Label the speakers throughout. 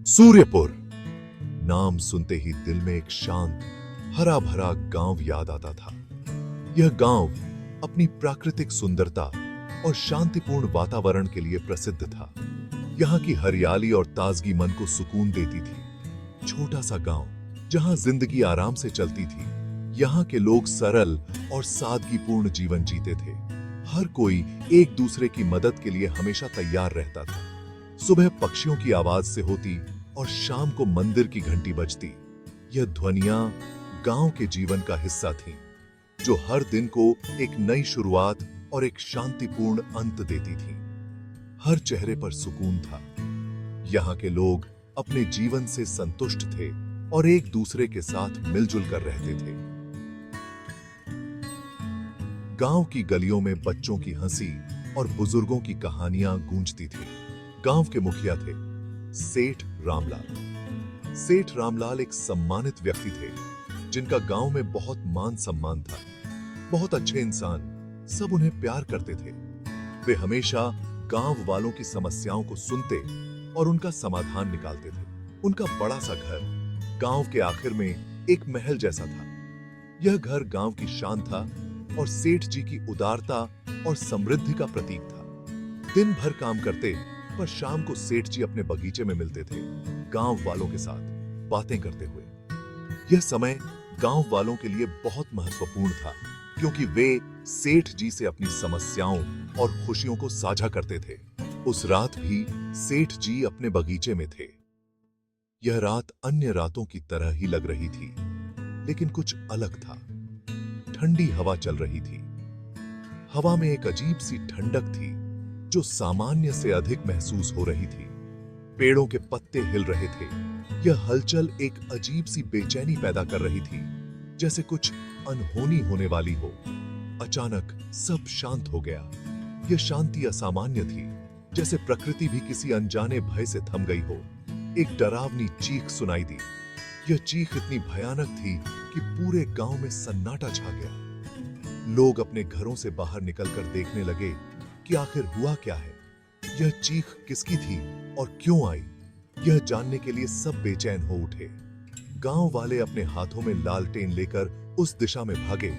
Speaker 1: सूर्यपुर नाम सुनते ही दिल में एक शांत हरा भरा गांव याद आता था। यह गांव अपनी प्राकृतिक सुंदरता और शांतिपूर्ण वातावरण के लिए प्रसिद्ध था। यहाँ की हरियाली और ताजगी मन को सुकून देती थी। छोटा सा गांव जहाँ जिंदगी आराम से चलती थी। यहाँ के लोग सरल और सादगीपूर्ण जीवन जीते थे। हर कोई एक दूसरे की मदद के लिए हमेशा तैयार रहता था। सुबह पक्षियों की आवाज से होती और शाम को मंदिर की घंटी बजती। यह ध्वनियां गांव के जीवन का हिस्सा थीं, जो हर दिन को एक नई शुरुआत और एक शांतिपूर्ण अंत देती थीं। हर चेहरे पर सुकून था। यहाँ के लोग अपने जीवन से संतुष्ट थे और एक दूसरे के साथ मिलजुल कर रहते थे। गांव की गलियों में बच्चों की हंसी और बुजुर्गों की कहानियां गूंजती थीं। गांव के मुखिया थे सेठ रामलाल। सेठ रामलाल एक सम्मानित व्यक्ति थे, जिनका गांव में बहुत मान सम्मान था। बहुत अच्छे इंसान, सब उन्हें प्यार करते थे। वे हमेशा गांव वालों की समस्याओं को सुनते और उनका समाधान निकालते थे। उनका बड़ा सा घर गांव के आखिर में एक महल जैसा था। यह घर गांव की शान था और सेठ जी की उदारता और समृद्धि का प्रतीक था। दिन भर काम करते, पर शाम को सेठ जी अपने बगीचे में मिलते थे, गांव वालों के साथ बातें करते हुए। यह समय गांव वालों के लिए बहुत महत्वपूर्ण था, क्योंकि वे सेठ जी से अपनी समस्याओं और खुशियों को साझा करते थे। उस रात भी सेठ जी अपने बगीचे में थे। यह रात अन्य रातों की तरह ही लग रही थी, लेकिन कुछ अलग था। ठंडी हवा चल रही थी। हवा में एक अजीब सी ठंडक थी, जो सामान्य से अधिक महसूस हो रही थी। पेड़ों के पत्ते हिल रहे थे। यह हलचल एक अजीब सी बेचैनी पैदा कर रही थी, जैसे कुछ अनहोनी होने वाली हो। अचानक सब शांत हो गया। यह शांति असामान्य थी, जैसे प्रकृति भी किसी अनजाने भय से थम गई हो। एक डरावनी चीख सुनाई दी। यह चीख इतनी भयानक थी कि पूरे गांव में सन्नाटा छा गया। लोग अपने घरों से बाहर निकलकर देखने लगे कि आखिर हुआ क्या है। यह चीख किसकी थी और क्यों आई, यह जानने के लिए सब बेचैन हो उठे। गांव वाले अपने हाथों में लालटेन लेकर उस दिशा में भागे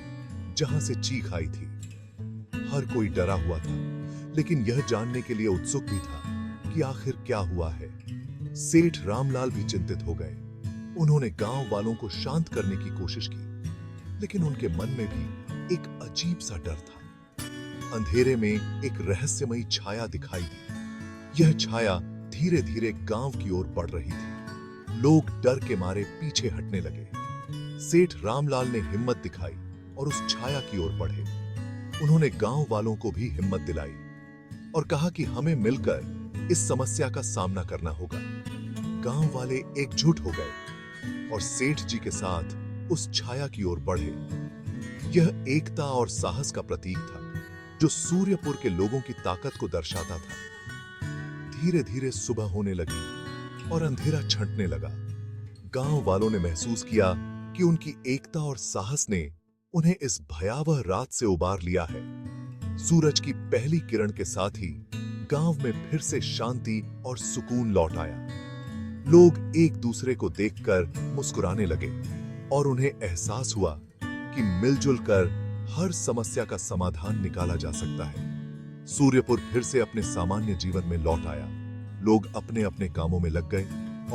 Speaker 1: जहां से चीख आई थी। हर कोई डरा हुआ था, लेकिन यह जानने के लिए उत्सुक भी था कि आखिर क्या हुआ है। सेठ रामलाल भी चिंतित हो गए। उन्होंने गांव वालों को शांत करने की कोशिश की, लेकिन उनके मन में भी एक अजीब सा डर था। अंधेरे में एक रहस्यमयी छाया दिखाई दी। यह छाया धीरे धीरे गांव की ओर बढ़ रही थी। लोग डर के मारे पीछे हटने लगे। सेठ रामलाल ने हिम्मत दिखाई और उस छाया की ओर बढ़े। उन्होंने गांव वालों को भी हिम्मत दिलाई और कहा कि हमें मिलकर इस समस्या का सामना करना होगा। गांव वाले एकजुट हो गए और सेठ जी के साथ उस छाया की ओर बढ़े। यह एकता और साहस का प्रतीक था, जो सूर्यपुर के लोगों की ताकत को दर्शाता था। धीरे धीरे सुबह होने लगी और अंधेरा छंटने लगा। गांव वालों ने महसूस किया कि उनकी एकता और साहस ने उन्हें इस भयावह रात से उबार लिया है। सूरज की पहली किरण के साथ ही गांव में फिर से शांति और सुकून लौट आया। लोग एक दूसरे को देखकर मुस्कुराने लगे और उन्हें एहसास हुआ कि मिलजुल कर हर समस्या का समाधान निकाला जा सकता है। सूर्यपुर फिर से अपने सामान्य जीवन में लौट आया। लोग अपने अपने कामों में लग गए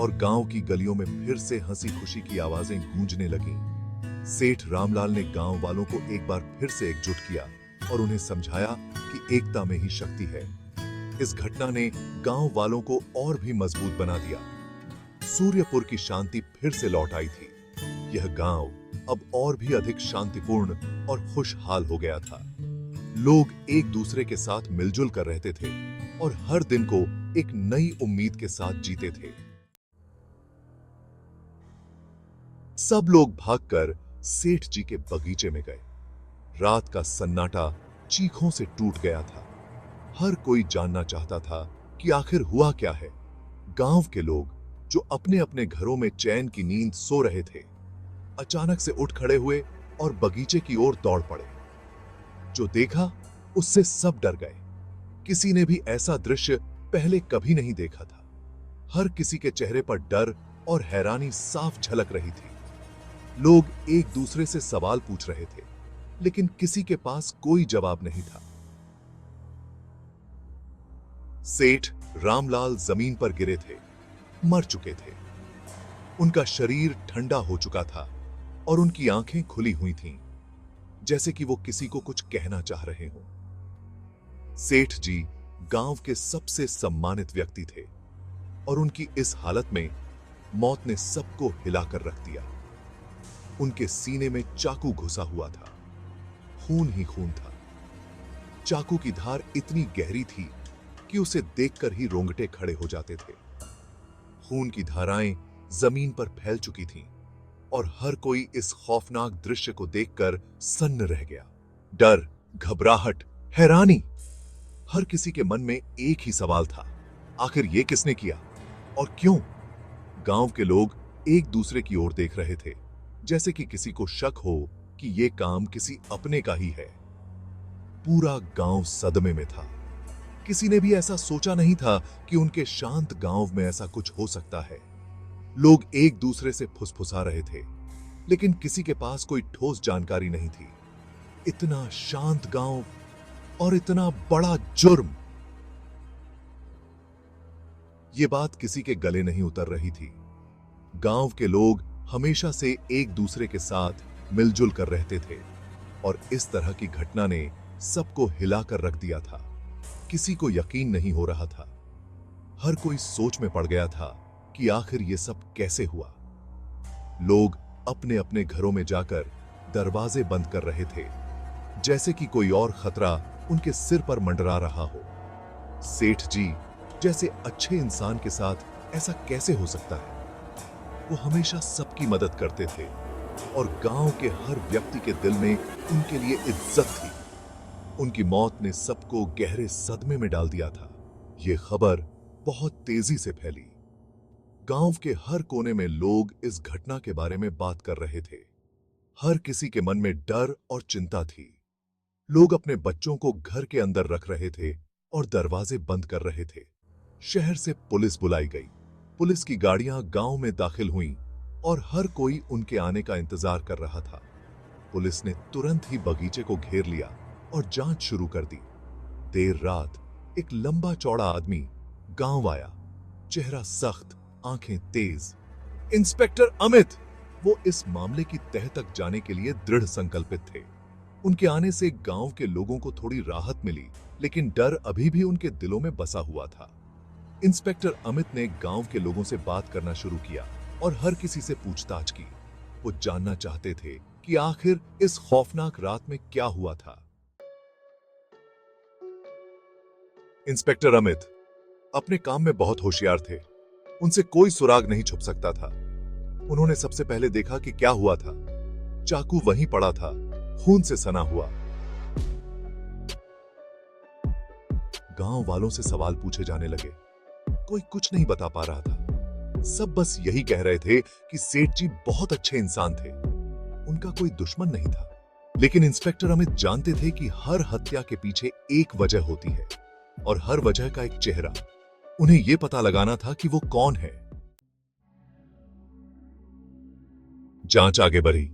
Speaker 1: और गांव की गलियों में फिर से हंसी खुशी की आवाजें गूंजने लगीं। सेठ रामलाल ने गांव वालों को एक बार फिर से एकजुट किया और उन्हें समझाया कि एकता में ही शक्ति है। इस घटना ने गांव वालों को और भी मजबूत बना दिया। सूर्यपुर की शांति फिर से लौट आई थी। यह गांव अब और भी अधिक शांतिपूर्ण और खुशहाल हो गया था। लोग एक दूसरे के साथ मिलजुल कर रहते थे और हर दिन को एक नई उम्मीद के साथ जीते थे। सब लोग भागकर सेठ जी के बगीचे में गए। रात का सन्नाटा चीखों से टूट गया था। हर कोई जानना चाहता था कि आखिर हुआ क्या है। गांव के लोग, जो अपने अपने घरों में चैन की नींद सो रहे थे, अचानक से उठ खड़े हुए और बगीचे की ओर दौड़ पड़े। जो देखा उससे सब डर गए। किसी ने भी ऐसा दृश्य पहले कभी नहीं देखा था। हर किसी के चेहरे पर डर और हैरानी साफ झलक रही थी। लोग एक दूसरे से सवाल पूछ रहे थे, लेकिन किसी के पास कोई जवाब नहीं था। सेठ रामलाल जमीन पर गिरे थे, मर चुके थे। उनका शरीर ठंडा हो चुका था और उनकी आंखें खुली हुई थीं, जैसे कि वो किसी को कुछ कहना चाह रहे हों। सेठ जी गांव के सबसे सम्मानित व्यक्ति थे और उनकी इस हालत में मौत ने सबको हिलाकर रख दिया। उनके सीने में चाकू घुसा हुआ था, खून ही खून था। चाकू की धार इतनी गहरी थी कि उसे देखकर ही रोंगटे खड़े हो जाते थे। खून की धाराएं जमीन पर फैल चुकी थीं और हर कोई इस खौफनाक दृश्य को देखकर सन्न रह गया। डर, घबराहट, हैरानी, हर किसी के मन में एक ही सवाल था, आखिर ये किसने किया और क्यों? गांव के लोग एक दूसरे की ओर देख रहे थे, जैसे कि किसी को शक हो कि ये काम किसी अपने का ही है। पूरा गांव सदमे में था। किसी ने भी ऐसा सोचा नहीं था कि उनके शांत गांव में ऐसा कुछ हो सकता है। लोग एक दूसरे से फुसफुसा रहे थे, लेकिन किसी के पास कोई ठोस जानकारी नहीं थी। इतना शांत गांव और इतना बड़ा जुर्म। ये बात किसी के गले नहीं उतर रही थी। गांव के लोग हमेशा से एक दूसरे के साथ मिलजुल कर रहते थे और इस तरह की घटना ने सबको हिलाकर रख दिया था। किसी को यकीन नहीं हो रहा था। हर कोई सोच में पड़ गया था कि आखिर ये सब कैसे हुआ। लोग अपने अपने घरों में जाकर दरवाजे बंद कर रहे थे, जैसे कि कोई और खतरा उनके सिर पर मंडरा रहा हो। सेठ जी जैसे अच्छे इंसान के साथ ऐसा कैसे हो सकता है? वो हमेशा सबकी मदद करते थे और गांव के हर व्यक्ति के दिल में उनके लिए इज्जत थी। उनकी मौत ने सबको गहरे सदमे में डाल दिया था। ये खबर बहुत तेजी से फैली। गांव के हर कोने में लोग इस घटना के बारे में बात कर रहे थे। हर किसी के मन में डर और चिंता थी। लोग अपने बच्चों को घर के अंदर रख रहे थे और दरवाजे बंद कर रहे थे। शहर से पुलिस बुलाई गई। पुलिस की गाड़ियां गांव में दाखिल हुईं और हर कोई उनके आने का इंतजार कर रहा था। पुलिस ने तुरंत ही बगीचे को घेर लिया और जांच शुरू कर दी। देर रात एक लंबा चौड़ा आदमी गांव आया, चेहरा सख्त, आंखें तेज। इंस्पेक्टर अमित! वो इस मामले की तह तक जाने के लिए दृढ़ संकल्पित थे। उनके आने से गांव के लोगों को थोड़ी राहत मिली, लेकिन डर अभी भी उनके दिलों में बसा हुआ था। इंस्पेक्टर अमित ने गांव के लोगों से बात करना शुरू किया और हर किसी से पूछताछ की। वो जानना चाहते थे कि आखिर इस खौफनाक रात में क्या हुआ था। इंस्पेक्टर अमित अपने काम में बहुत होशियार थे। उनसे कोई सुराग नहीं छुप सकता था। उन्होंने सबसे पहले देखा कि क्या हुआ था। चाकू वहीं पड़ा था, खून से सना हुआ। गांव वालों से सवाल पूछे जाने लगे। कोई कुछ नहीं बता पा रहा था। सब बस यही कह रहे थे कि सेठ जी बहुत अच्छे इंसान थे, उनका कोई दुश्मन नहीं था। लेकिन इंस्पेक्टर अमित जानते थे कि हर हत्या के पीछे एक वजह होती है और हर वजह का एक चेहरा। उन्हें यह पता लगाना था कि वो कौन है। जांच आगे बढ़ी।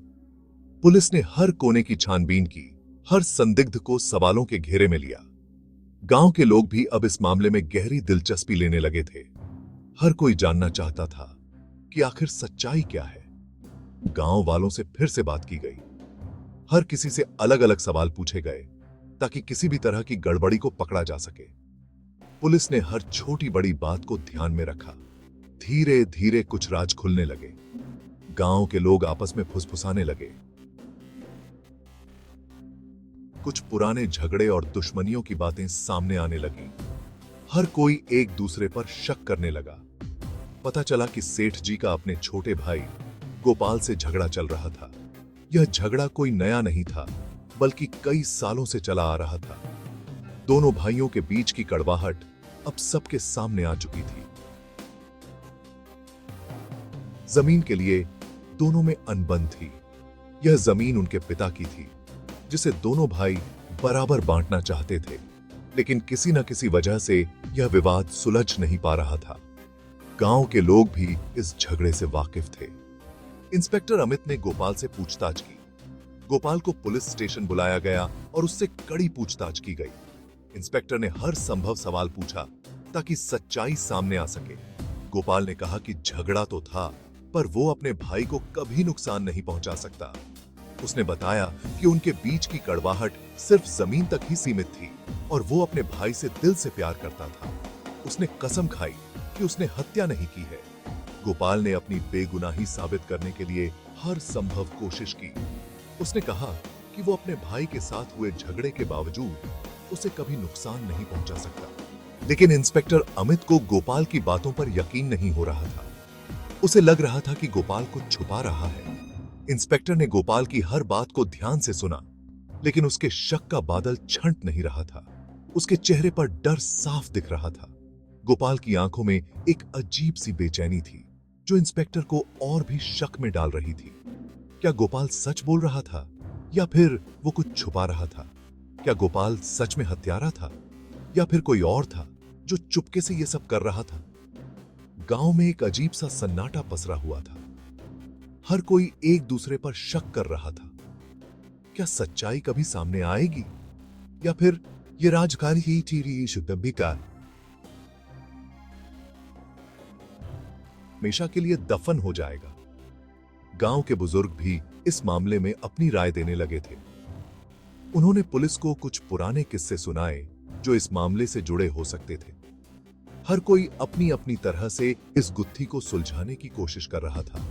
Speaker 1: पुलिस ने हर कोने की छानबीन की, हर संदिग्ध को सवालों के घेरे में लिया। गांव के लोग भी अब इस मामले में गहरी दिलचस्पी लेने लगे थे। हर कोई जानना चाहता था कि आखिर सच्चाई क्या है। गांव वालों से फिर से बात की गई। हर किसी से अलग अलग सवाल पूछे गए ताकि किसी भी तरह की गड़बड़ी को पकड़ा जा सके। पुलिस ने हर छोटी बड़ी बात को ध्यान में रखा। धीरे धीरे कुछ राज खुलने लगे। गांव के लोग आपस में फुसफुसाने लगे। कुछ पुराने झगड़े और दुश्मनियों की बातें सामने आने लगी। हर कोई एक दूसरे पर शक करने लगा। पता चला कि सेठ जी का अपने छोटे भाई गोपाल से झगड़ा चल रहा था। यह झगड़ा कोई नया नहीं था, बल्कि कई सालों से चला आ रहा था। दोनों भाइयों के बीच की कड़वाहट अब सबके सामने आ चुकी थी। जमीन के लिए दोनों में अनबन थी। यह जमीन उनके पिता की थी, जिसे दोनों भाई बराबर बांटना चाहते थे, लेकिन किसी न किसी वजह से यह विवाद सुलझ नहीं पा रहा था। गांव के लोग भी इस झगड़े से वाकिफ थे। इंस्पेक्टर अमित ने गोपाल से पूछताछ की। गोपाल को पुलिस स्टेशन बुलाया गया और उससे कड़ी पूछताछ की गई। इंस्पेक्टर ने हर संभव सवाल पूछा ताकि सच्चाई सामने आ सके। गोपाल ने कहा कि झगड़ा तो था, पर वो अपने भाई को कभी नुकसान नहीं पहुंचा सकता। उसने बताया कि उनके बीच की कड़वाहट सिर्फ जमीन तक ही सीमित थी और वो अपने भाई से दिल से प्यार करता था। उसने कसम खाई कि उसने हत्या नहीं की है। गोपाल ने अपनी बेगुनाही साबित करने के लिए हर संभव कोशिश की। उसने कहा कि वो अपने भाई के साथ हुए झगड़े के बावजूद उसे कभी नुकसान नहीं पहुंचा सकता। लेकिन इंस्पेक्टर अमित को गोपाल की बातों पर यकीन नहीं हो रहा था। उसे लग रहा था कि गोपाल कुछ छुपा रहा है। इंस्पेक्टर ने गोपाल की हर बात को ध्यान से सुना, लेकिन उसके शक का बादल छंट नहीं रहा था। उसके चेहरे पर डर साफ दिख रहा था। गोपाल की आंखों में एक अजीब सी बेचैनी थी, जो इंस्पेक्टर को और भी शक में डाल रही थी। क्या गोपाल सच बोल रहा था या फिर वो कुछ छुपा रहा था? क्या गोपाल सच में हत्यारा था या फिर कोई और था जो चुपके से ये सब कर रहा था? गांव में एक अजीब सा सन्नाटा पसरा हुआ था। हर कोई एक दूसरे पर शक कर रहा था। क्या सच्चाई कभी सामने आएगी या फिर ये राजकाज ही चीरी शुद्धबिका हमेशा के लिए दफन हो जाएगा? गांव के बुजुर्ग भी इस मामले में अपनी राय देने लगे थे। उन्होंने पुलिस को कुछ पुराने किस्से सुनाए जो इस मामले से जुड़े हो सकते थे। हर कोई अपनी अपनी तरह से इस गुत्थी को सुलझाने की कोशिश कर रहा था।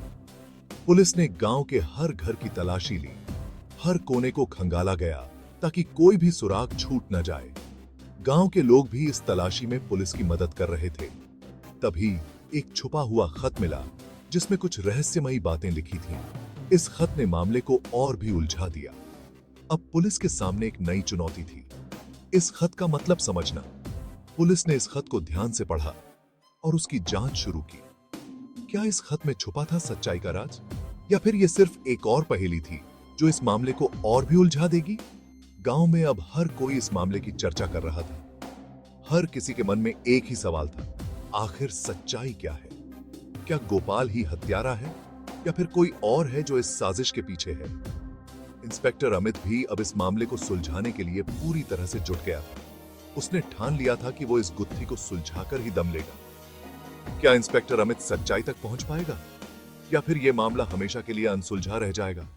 Speaker 1: पुलिस ने गांव के हर घर की तलाशी ली। हर कोने को खंगाला गया ताकि कोई भी सुराग छूट न जाए। गांव के लोग भी इस तलाशी में पुलिस की मदद कर रहे थे। तभी एक छुपा हुआ खत मिला जिसमें कुछ रहस्यमयी बातें लिखी थीं। इस खत ने मामले को और भी उलझा दिया। अब पुलिस के सामने एक नई चुनौती थी, इस खत का मतलब समझना। पुलिस ने इस खत को ध्यान से पढ़ा और उसकी जांच शुरू की। क्या इस खत में छुपा था सच्चाई का राज, या फिर यह सिर्फ एक और पहेली थी जो इस मामले को और भी उलझा देगी? गांव में अब हर कोई इस मामले की चर्चा कर रहा था। हर किसी के मन में एक ही सवाल था, आखिर सच्चाई क्या है? क्या गोपाल ही हत्यारा है या फिर कोई और है जो इस साजिश के पीछे है? इंस्पेक्टर अमित भी अब इस मामले को सुलझाने के लिए पूरी तरह से जुट गया था। उसने ठान लिया था कि वो इस गुत्थी को सुलझाकर ही दम लेगा। क्या इंस्पेक्टर अमित सच्चाई तक पहुंच पाएगा या फिर यह मामला हमेशा के लिए अनसुलझा रह जाएगा?